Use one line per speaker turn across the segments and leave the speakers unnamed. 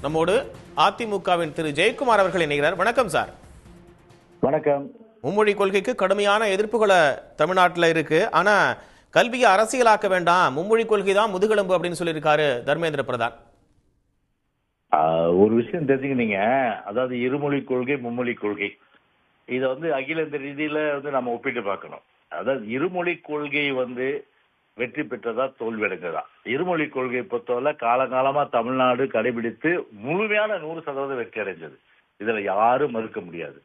நம்மோடு அதிமுகவின் திரு ஜெயக்குமார் அவர்கள் இணைகிறார். வணக்கம் சார்.
வணக்கம்.
மும்மொழி கொள்கைக்கு கடுமையான எதிர்ப்புகளை தமிழ்நாட்டில் இருக்கு. ஆனா கல்வியை அரசியலாக்க வேண்டாம், மும்மொழி கொள்கை தான் முதுகெலும்பு அப்படின்னு சொல்லியிருக்காரு தர்மேந்திர பிரதான்.
ஒரு விஷயம் தெரிஞ்சுக்கினீங்க, அதாவது இருமொழி கொள்கை மும்மொழி கொள்கை இதை அகில இந்த ரீதியில நம்ம ஒப்பிட்டு பார்க்கணும். அதாவது இருமொழி கொள்கை வெற்றி பெற்றதா தோல்வி அடைந்ததா? இருமொழி கொள்கையை பொறுத்தவரை காலகாலமா தமிழ்நாடு கடைபிடித்து முழுமையான 100% வெற்றி அடைஞ்சது. இதுல யாரும் மறுக்க முடியாது.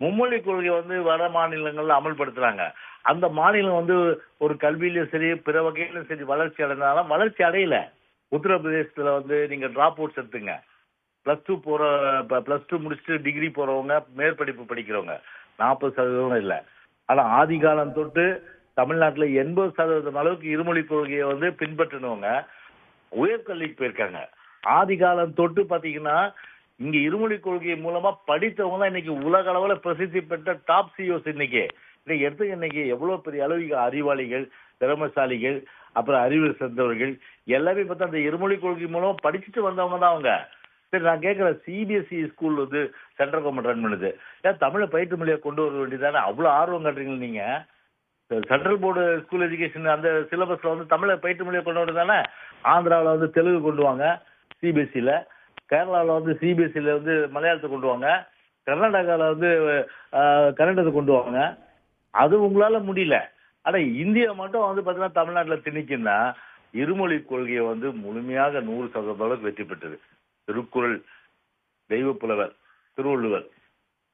மும்மொழி கொள்கை வட மாநிலங்கள்ல அமல்படுத்துறாங்க. அந்த மாநிலம் ஒரு கல்வியிலும் சரி பிற வகையிலும் சரி வளர்ச்சி அடைந்தாலும் வளர்ச்சி அடையல. உத்தரப்பிரதேசத்துல நீங்க டிராப் அவுட்ஸ் எடுத்துங்க. பிளஸ் டூ முடிச்சுட்டு டிகிரி போறவங்க, மேற்படிப்பு படிக்கிறவங்க 40% இல்லை. ஆனா ஆதி காலம் தொட்டு தமிழ்நாட்டுல 80% அளவுக்கு இருமொழி கொள்கையை பின்பற்றினவங்க உயர்கல்விக்கு போயிருக்காங்க. ஆதி காலம் தொட்டு பாத்தீங்கன்னா இங்க இருமொழி கொள்கை மூலமா படித்தவங்க தான் இன்னைக்கு உலக அளவுல பிரசித்தி பெற்ற டாப் சிஓஸ். இன்னைக்கு இன்னைக்கு எவ்வளவு பெரிய அளவுக்கு அறிவாளிகள், திறமைசாலிகள், அப்புறம் அறிவு சேர்ந்தவர்கள் எல்லாமே பார்த்தா அந்த இருமொழி கொள்கை மூலமா படிச்சுட்டு வந்தவங்க தான் அவங்க. சரி, நான் கேட்கிறேன், CBSE school central government run பண்ணுது, ஏன் தமிழை பயிற்று மொழியை கொண்டு வர வேண்டியதானே? அவ்வளவு ஆர்வம் காட்டுறீங்க நீங்க. சென்ட்ரல் போர்டு ஸ்கூல் எஜுகேஷன் அந்த சிலபஸ்ல தமிழை பயிற்று மொழியை கொண்டு வரதானே? ஆந்திராவில் தெலுங்கு கொண்டு வாங்க சிபிஎஸ்சியில, கேரளாவில் சிபிஎஸ்சியில மலையாளத்தை கொண்டு வாங்க, கர்நாடகாவில் கன்னடத்தை கொண்டு வாங்க. அது உங்களால முடியல. ஆனா இந்தியா மட்டும் பாத்தீங்கன்னா தமிழ்நாட்டில் திணிக்குன்னா இருமொழி கொள்கையை முழுமையாக 100% வெற்றி பெற்றது. திருக்குறள், தெய்வ புலவர் திருவள்ளுவர்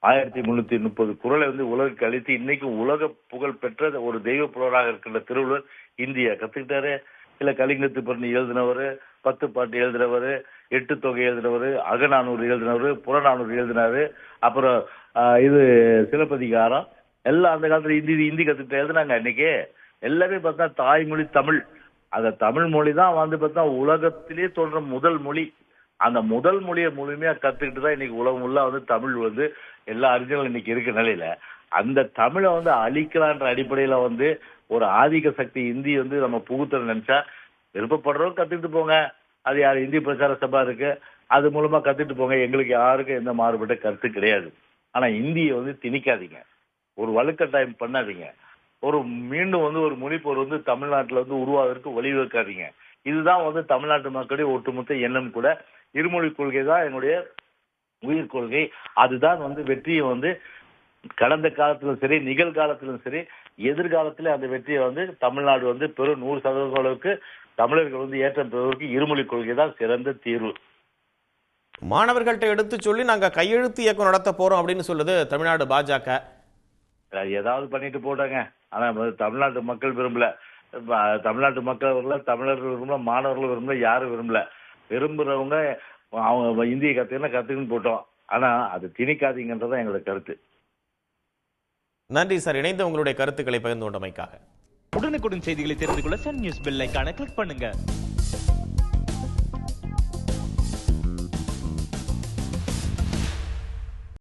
1330 குறளை உலகுக்கு அளித்து இன்னைக்கு உலக புகழ் பெற்ற ஒரு தெய்வ புலவராக இருக்கின்ற திருவள்ளுவர் இந்தியா கத்துக்கிட்டாரு. இல்ல கலிங்கத்து பரணி எழுதினவர், 10 பாட்டு எழுதினவர், 8 தொகை எழுதினவர், அகநானூறு எழுதினவர், புறநானூறு எழுதினாரு, அப்புறம் சிலப்பதிகாரம் எல்லாம் அந்த காலத்துல இந்தி கத்துக்கிட்ட எழுதினாங்க. இன்னைக்கு எல்லாமே பார்த்தா தாய்மொழி தமிழ். அந்த தமிழ் மொழி தான் பார்த்தா உலகத்திலே தோன்ற முதல் மொழி. அந்த முதல் மொழியை முழுமையா கத்துக்கிட்டு தான் இன்னைக்கு உலகம் உள்ள தமிழ் எல்லா அறிஞர்களும் இன்னைக்கு இருக்க நிலையில அந்த தமிழை அழிக்கலான்ற அடிப்படையில ஒரு ஆதிக்க சக்தி இந்தி நம்ம புகுத்த நினைச்சா விருப்பப்படுறவங்க கத்துக்கிட்டு போங்க. அது யார் இந்தி பிரச்சார சபா இருக்கு, அது மூலமா கத்துட்டு போங்க. எங்களுக்கு யாருக்கும் எந்த மாறுபட்ட கருத்து கிடையாது. ஆனா இந்தியை திணிக்காதீங்க, ஒரு வலுக்கட்டாயம் பண்ணாதீங்க, மீண்டும் ஒரு மொழிப்போர் தமிழ்நாட்டுல உருவாவதற்கு வழிவகுக்காதீங்க. இதுதான் தமிழ்நாட்டு மக்களுடைய ஒட்டுமொத்த எண்ணம் கூட. இருமொழி கொள்கை தான் என்னுடைய உயிர் கொள்கை. அதுதான் வெற்றியை கடந்த காலத்திலும் சரி, நிகழ்காலத்திலும் சரி, எதிர்காலத்திலே அந்த வெற்றியை தமிழ்நாடு பெரும் 100% அளவுக்கு தமிழர்கள் ஏற்றம் பெறுவதற்கு இருமொழி கொள்கை தான் சிறந்த தீர்வு.
மாணவர்கள்ட்ட எடுத்து சொல்லி நாங்க கையெழுத்து இயக்கம் நடத்த போறோம் அப்படின்னு சொல்லுது தமிழ்நாடு பாஜக.
ஏதாவது பண்ணிட்டு போட்டாங்க. ஆனா தமிழ்நாட்டு மக்கள் விரும்பல. தமிழ்நாட்டு மக்கள் விரும்பல, தமிழர்கள் விரும்பல, மாணவர்கள் விரும்பல, யாரும் விரும்பல. விரும்புறவங்க அவங்க இந்திய கத்துக்குன்னு போட்டோம். ஆனா அது திணிக்காதீங்கன்றதான் எங்களோட கருத்து.
நன்றி சார், இணைந்து உங்களுடைய கருத்துக்களை பகிர்ந்து கொண்டமைக்காக.
உடனுக்குடன் செய்திகளை தெரிந்து கொள்ள சன் நியூஸ் பெல் ஐகானை கிளிக் பண்ணுங்க.